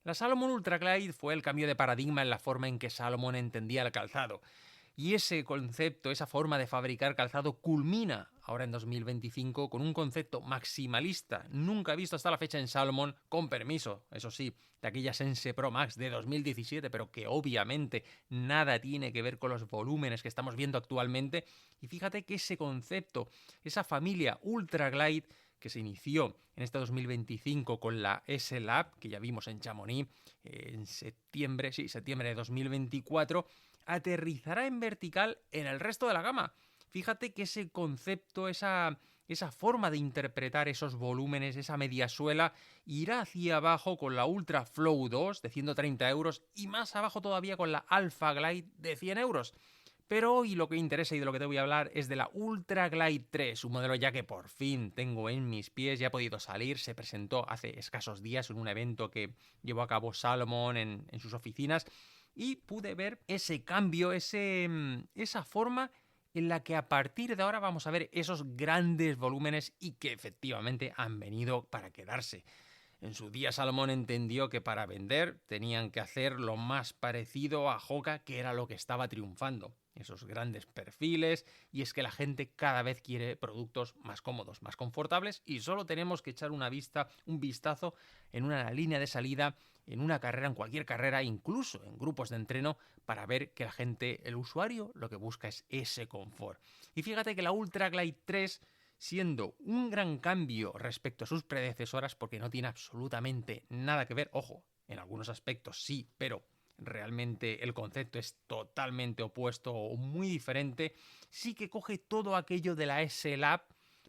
La Salomon Ultra Glide fue el cambio de paradigma en la forma en que Salomon entendía el calzado. Y ese concepto, esa forma de fabricar calzado culmina ahora en 2025 con un concepto maximalista, nunca visto hasta la fecha en Salomon, con permiso, eso sí, de aquella Sense Pro Max de 2017, pero que obviamente nada tiene que ver con los volúmenes que estamos viendo actualmente. Y fíjate que ese concepto, esa familia Ultra Glide que se inició en este 2025 con la S-Lab, que ya vimos en Chamonix en septiembre de 2024, aterrizará en vertical en el resto de la gama. Fíjate que ese concepto, esa forma de interpretar esos volúmenes, esa media suela, irá hacia abajo con la Ultra Flow 2 de 130 euros y más abajo todavía con la Alpha Glide de 100 euros. Pero hoy lo que interesa y de lo que te voy a hablar es de la Ultra Glide 3, un modelo ya que por fin tengo en mis pies, ya ha podido salir, se presentó hace escasos días en un evento que llevó a cabo Salomon en sus oficinas y pude ver ese cambio, esa forma en la que a partir de ahora vamos a ver esos grandes volúmenes y que efectivamente han venido para quedarse. En su día Salomón entendió que para vender tenían que hacer lo más parecido a Hoka, que era lo que estaba triunfando. Esos grandes perfiles, y es que la gente cada vez quiere productos más cómodos, más confortables, y solo tenemos que echar un vistazo en una línea de salida, en una carrera, en cualquier carrera, incluso en grupos de entreno, para ver que la gente, el usuario, lo que busca es ese confort. Y fíjate que la Ultra Glide 3, siendo un gran cambio respecto a sus predecesoras, porque no tiene absolutamente nada que ver, ojo, en algunos aspectos sí, pero realmente el concepto es totalmente opuesto o muy diferente, sí que coge todo aquello de la S-Lab,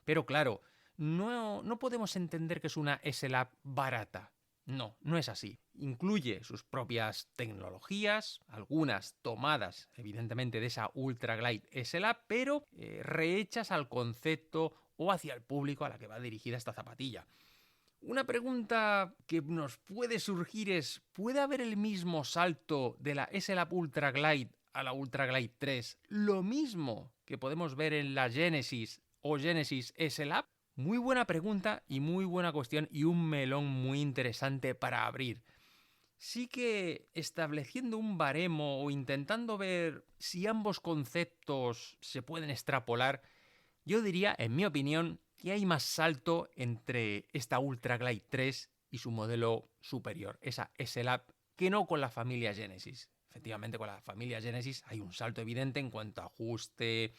pero claro, no podemos entender que es una S-Lab barata. No, no es así. Incluye sus propias tecnologías, algunas tomadas evidentemente de esa Ultra Glide S-Lab, pero rehechas al concepto o hacia el público a la que va dirigida esta zapatilla. Una pregunta que nos puede surgir es, ¿puede haber el mismo salto de la S-Lab Ultra Glide a la Ultra Glide 3? ¿Lo mismo que podemos ver en la Genesis o Genesis S-Lab? Muy buena pregunta y muy buena cuestión y un melón muy interesante para abrir. Sí que estableciendo un baremo o intentando ver si ambos conceptos se pueden extrapolar, yo diría, en mi opinión, que hay más salto entre esta Ultra Glide 3 y su modelo superior, esa S-Lab, que no con la familia Genesis. Efectivamente, con la familia Genesis hay un salto evidente en cuanto a ajuste,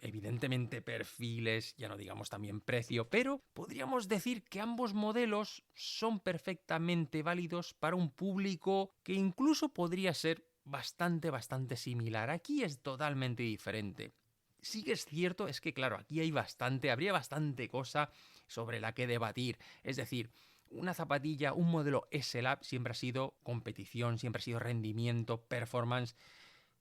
evidentemente perfiles, ya no digamos también precio, pero podríamos decir que ambos modelos son perfectamente válidos para un público que incluso podría ser bastante similar. Aquí es totalmente diferente. Sí que es cierto, es que claro, aquí habría bastante cosa sobre la que debatir. Es decir, una zapatilla, un modelo S-Lab siempre ha sido competición, siempre ha sido rendimiento, performance.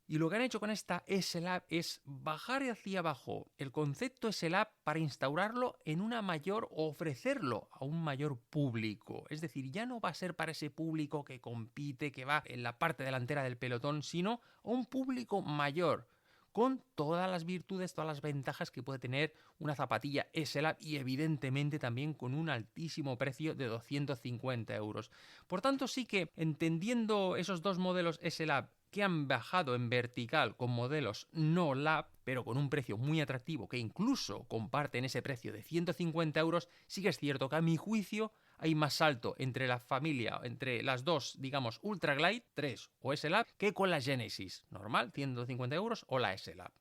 Y lo que han hecho con esta S-Lab es bajar hacia abajo el concepto S-Lab para instaurarlo en una mayor o ofrecerlo a un mayor público. Es decir, ya no va a ser para ese público que compite, que va en la parte delantera del pelotón, sino a un público mayor con todas las virtudes, todas las ventajas que puede tener una zapatilla S-Lab y evidentemente también con un altísimo precio de 250 euros. Por tanto, sí que entendiendo esos dos modelos S-Lab que han bajado en vertical con modelos no lab, pero con un precio muy atractivo, que incluso comparten ese precio de 150 euros, sí que es cierto que a mi juicio hay más salto entre la familia, entre las dos, digamos, Ultra Glide 3 o S-Lab, que con la Genesis normal, 150 euros, o la S-Lab.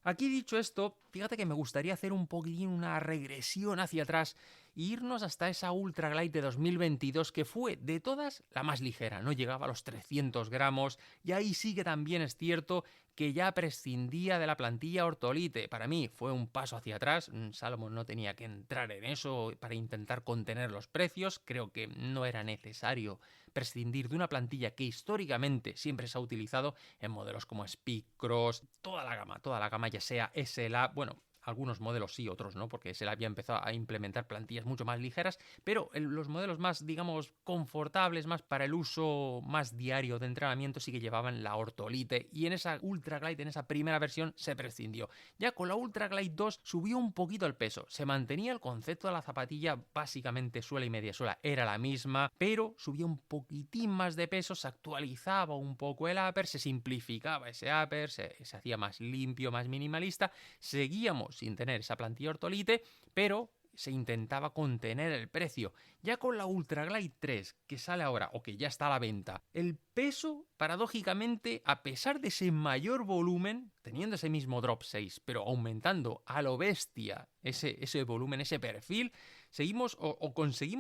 Aquí dicho esto, fíjate que me gustaría hacer un poquitín una regresión hacia atrás e irnos hasta esa Ultra Glide de 2022 que fue de todas la más ligera, no llegaba a los 300 gramos y ahí sí que también es cierto que ya prescindía de la plantilla Ortolite. Para mí fue un paso hacia atrás, Salomon no tenía que entrar en eso para intentar contener los precios, creo que no era necesario prescindir de una plantilla que históricamente siempre se ha utilizado en modelos como Speedcross, toda la gama ya sea SLA, bueno, Algunos modelos sí, otros no, porque se le había empezado a implementar plantillas mucho más ligeras, pero los modelos más, digamos, confortables, más para el uso más diario de entrenamiento, sí que llevaban la Ortolite, y en esa Ultra Glide, en esa primera versión, se prescindió. Ya con la Ultra Glide 2 subió un poquito el peso, se mantenía el concepto de la zapatilla, básicamente suela y media suela era la misma, pero subía un poquitín más de peso, se actualizaba un poco el upper, se simplificaba ese upper, se hacía más limpio, más minimalista, seguíamos sin tener esa plantilla Ortolite, pero se intentaba contener el precio. Ya con la Ultra Glide 3, que sale ahora, o que ya está a la venta, el peso, paradójicamente, a pesar de ese mayor volumen, teniendo ese mismo drop 6, pero aumentando a lo bestia ese volumen, ese perfil, seguimos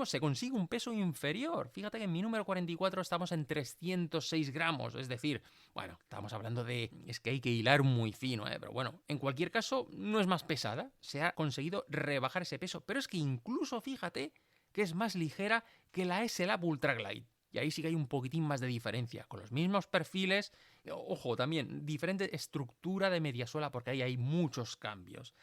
se consigue un peso inferior. Fíjate que en mi número 44 estamos en 306 gramos, es decir, bueno, estamos hablando es que hay que hilar muy fino, pero bueno, en cualquier caso no es más pesada, se ha conseguido rebajar ese peso, pero es que incluso fíjate que es más ligera que la S-Lab Ultra Glide. Y ahí sí que hay un poquitín más de diferencia, con los mismos perfiles, ojo, también diferente estructura de mediasuela, porque ahí hay muchos cambios.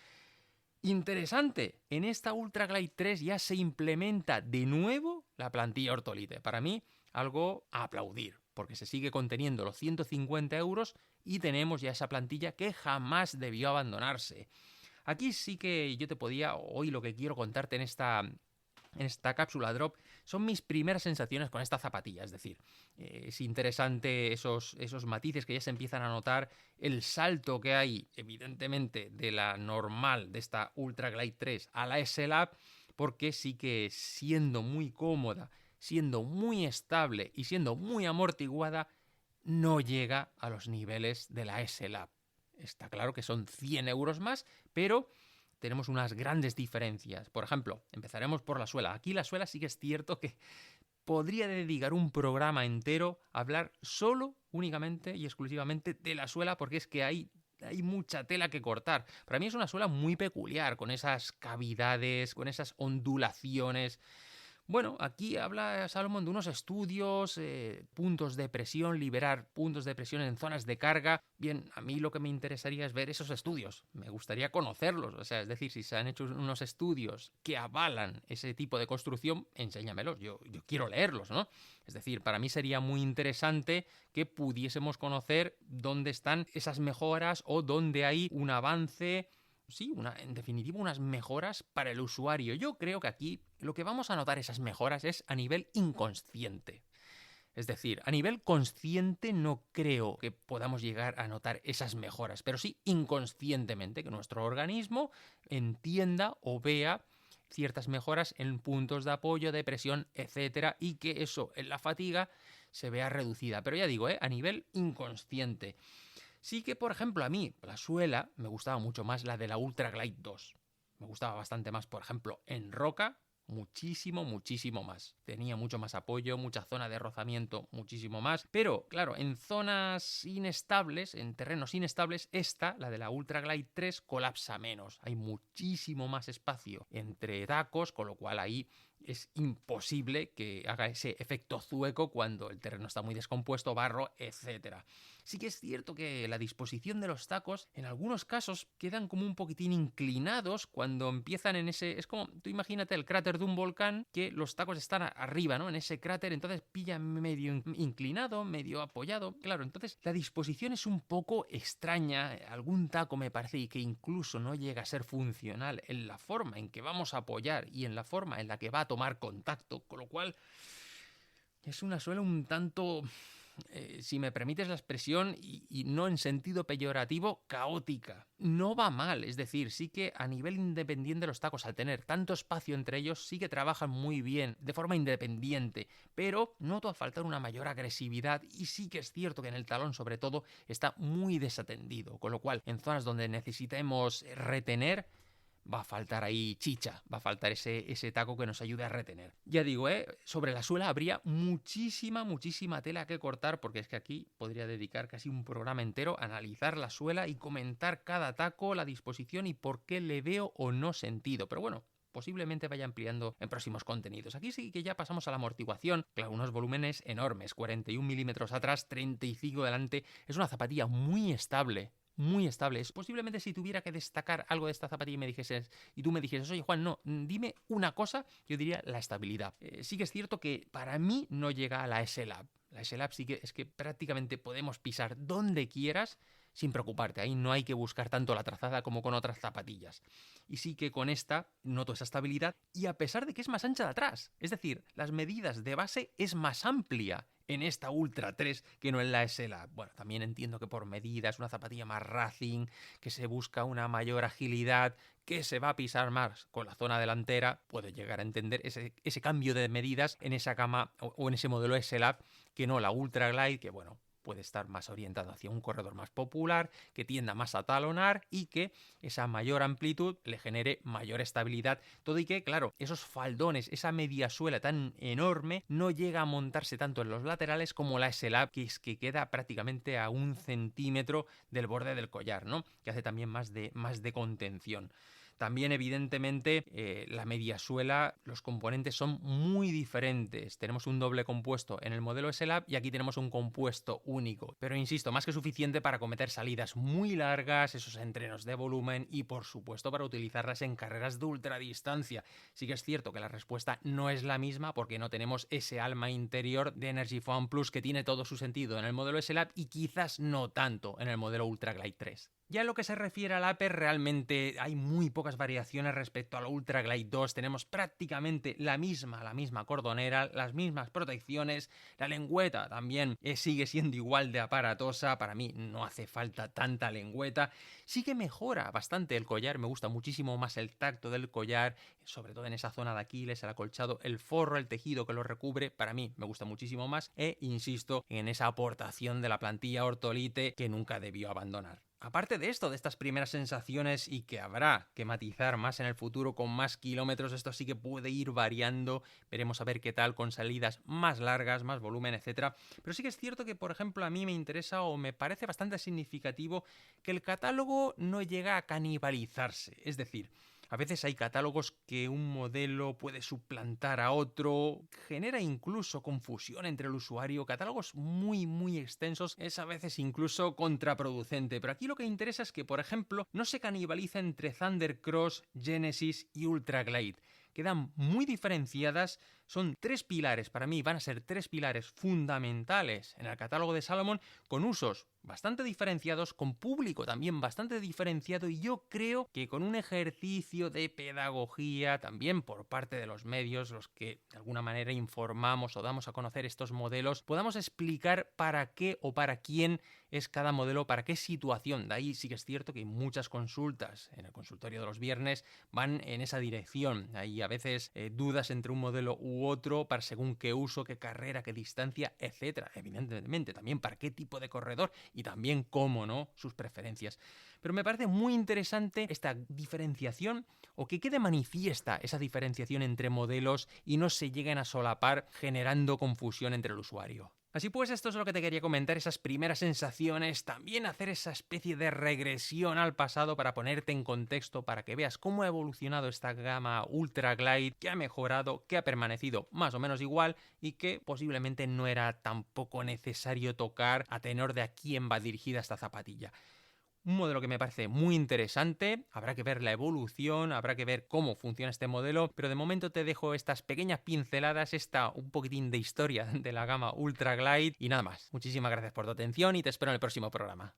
Interesante, en esta Ultra Glide 3 ya se implementa de nuevo la plantilla Ortolite. Para mí, algo a aplaudir, porque se sigue conteniendo los 150 euros y tenemos ya esa plantilla que jamás debió abandonarse. Aquí sí que yo te podía, hoy lo que quiero contarte en esta cápsula drop son mis primeras sensaciones con esta zapatilla, es decir, es interesante esos matices que ya se empiezan a notar, el salto que hay evidentemente de la normal de esta Ultra Glide 3 a la S-Lab, porque sí que siendo muy cómoda, siendo muy estable y siendo muy amortiguada, no llega a los niveles de la S-Lab. Está claro que son 100 euros más, pero tenemos unas grandes diferencias. Por ejemplo, empezaremos por la suela. Aquí la suela sí que es cierto que podría dedicar un programa entero a hablar solo, únicamente y exclusivamente de la suela, porque es que hay mucha tela que cortar. Para mí es una suela muy peculiar, con esas cavidades, con esas ondulaciones. Bueno, aquí habla Salomón de unos estudios, puntos de presión, liberar puntos de presión en zonas de carga. Bien, a mí lo que me interesaría es ver esos estudios. Me gustaría conocerlos. O sea, es decir, si se han hecho unos estudios que avalan ese tipo de construcción, enséñamelos. Yo quiero leerlos, ¿no? Es decir, para mí sería muy interesante que pudiésemos conocer dónde están esas mejoras o dónde hay un avance. Sí, en definitiva, unas mejoras para el usuario. Yo creo que aquí lo que vamos a notar esas mejoras es a nivel inconsciente. Es decir, a nivel consciente no creo que podamos llegar a notar esas mejoras, pero sí inconscientemente, que nuestro organismo entienda o vea ciertas mejoras en puntos de apoyo, de presión, etcétera, y que eso en la fatiga se vea reducida. Pero ya digo, a nivel inconsciente. Sí que, por ejemplo, a mí la suela me gustaba mucho más la de la Ultra Glide 2. Me gustaba bastante más, por ejemplo, en roca, muchísimo más. Tenía mucho más apoyo, mucha zona de rozamiento, muchísimo más. Pero, claro, en zonas inestables, en terrenos inestables, la de la Ultra Glide 3, colapsa menos. Hay muchísimo más espacio entre tacos, con lo cual ahí es imposible que haga ese efecto zueco cuando el terreno está muy descompuesto, barro, etc. Sí que es cierto que la disposición de los tacos en algunos casos quedan como un poquitín inclinados cuando empiezan en ese... Es como, tú imagínate el cráter de un volcán, que los tacos están arriba, ¿no? En ese cráter, entonces pilla medio inclinado, medio apoyado. Claro, entonces la disposición es un poco extraña. Algún taco me parece que incluso no llega a ser funcional en la forma en que vamos a apoyar y en la forma en la que va a tomar contacto, con lo cual es una suela un tanto... si me permites la expresión, y no en sentido peyorativo, caótica. No va mal, es decir, sí que a nivel independiente los tacos, al tener tanto espacio entre ellos, sí que trabajan muy bien, de forma independiente, pero noto a faltar una mayor agresividad y sí que es cierto que en el talón, sobre todo, está muy desatendido, con lo cual, en zonas donde necesitemos retener, va a faltar ahí chicha, va a faltar ese taco que nos ayude a retener. Ya digo, sobre la suela habría muchísima tela que cortar, porque es que aquí podría dedicar casi un programa entero a analizar la suela y comentar cada taco, la disposición y por qué le veo o no sentido. Pero bueno, posiblemente vaya ampliando en próximos contenidos. Aquí sí que ya pasamos a la amortiguación. Claro, unos volúmenes enormes, 41 milímetros atrás, 35 delante. Es una zapatilla muy estable, muy estable. Posiblemente si tuviera que destacar algo de esta zapatilla y tú me dijeses, oye Juan, no, dime una cosa, yo diría la estabilidad. Sí que es cierto que para mí no llega a la S-Lab. La S-Lab sí que es que prácticamente podemos pisar donde quieras sin preocuparte. Ahí no hay que buscar tanto la trazada como con otras zapatillas. Y sí que con esta noto esa estabilidad y a pesar de que es más ancha de atrás. Es decir, las medidas de base es más amplia en esta Ultra 3 que no en la S-Lab. Bueno, también entiendo que por medidas, una zapatilla más racing, que se busca una mayor agilidad, que se va a pisar más con la zona delantera, puedo llegar a entender ese cambio de medidas en esa gama o en ese modelo S-Lab que no la Ultra Glide, que bueno, puede estar más orientado hacia un corredor más popular, que tienda más a talonar y que esa mayor amplitud le genere mayor estabilidad. Todo y que, claro, esos faldones, esa media suela tan enorme no llega a montarse tanto en los laterales como la S-Lab, que es que queda prácticamente a 1 centímetro del borde del collar, ¿no? Que hace también más de contención. También, evidentemente, la media suela, los componentes son muy diferentes. Tenemos un doble compuesto en el modelo S-Lab y aquí tenemos un compuesto único. Pero insisto, más que suficiente para cometer salidas muy largas, esos entrenos de volumen y, por supuesto, para utilizarlas en carreras de ultradistancia. Sí que es cierto que la respuesta no es la misma porque no tenemos ese alma interior de Energy Foam Plus que tiene todo su sentido en el modelo S-Lab y quizás no tanto en el modelo Ultra Glide 3. Ya en lo que se refiere al upper, realmente hay muy pocas variaciones respecto a la Ultra Glide 2. Tenemos prácticamente la misma cordonera, las mismas protecciones. La lengüeta también sigue siendo igual de aparatosa. Para mí no hace falta tanta lengüeta. Sí que mejora bastante el collar. Me gusta muchísimo más el tacto del collar, sobre todo en esa zona de Aquiles, el acolchado, el forro, el tejido que lo recubre. Para mí me gusta muchísimo más. E insisto en esa aportación de la plantilla Ortolite que nunca debió abandonar. Aparte de esto, de estas primeras sensaciones y que habrá que matizar más en el futuro con más kilómetros, esto sí que puede ir variando, veremos a ver qué tal con salidas más largas, más volumen, etcétera. Pero sí que es cierto que, por ejemplo, a mí me interesa o me parece bastante significativo que el catálogo no llega a canibalizarse, es decir, a veces hay catálogos que un modelo puede suplantar a otro, genera incluso confusión entre el usuario, catálogos muy extensos, es a veces incluso contraproducente, pero aquí lo que interesa es que, por ejemplo, no se canibaliza entre Thunder Cross, Genesis y Ultra Glide. Quedan muy diferenciadas, son tres pilares, para mí van a ser tres pilares fundamentales en el catálogo de Salomon, con usos bastante diferenciados, con público también bastante diferenciado y yo creo que con un ejercicio de pedagogía también por parte de los medios, los que de alguna manera informamos o damos a conocer estos modelos, podamos explicar para qué o para quién es cada modelo, para qué situación. De ahí sí que es cierto que muchas consultas en el consultorio de los viernes van en esa dirección. Hay a veces dudas entre un modelo u otro para según qué uso, qué carrera, qué distancia, etcétera. Evidentemente también para qué tipo de corredor y también, cómo no, sus preferencias. Pero me parece muy interesante esta diferenciación o que quede manifiesta esa diferenciación entre modelos y no se lleguen a solapar generando confusión entre el usuario. Así pues, esto es lo que te quería comentar, esas primeras sensaciones, también hacer esa especie de regresión al pasado para ponerte en contexto, para que veas cómo ha evolucionado esta gama Ultra Glide, que ha mejorado, que ha permanecido más o menos igual y que posiblemente no era tampoco necesario tocar a tenor de a quién va dirigida esta zapatilla. Un modelo que me parece muy interesante, habrá que ver la evolución, habrá que ver cómo funciona este modelo, pero de momento te dejo estas pequeñas pinceladas, un poquitín de historia de la gama Ultra Glide y nada más. Muchísimas gracias por tu atención y te espero en el próximo programa.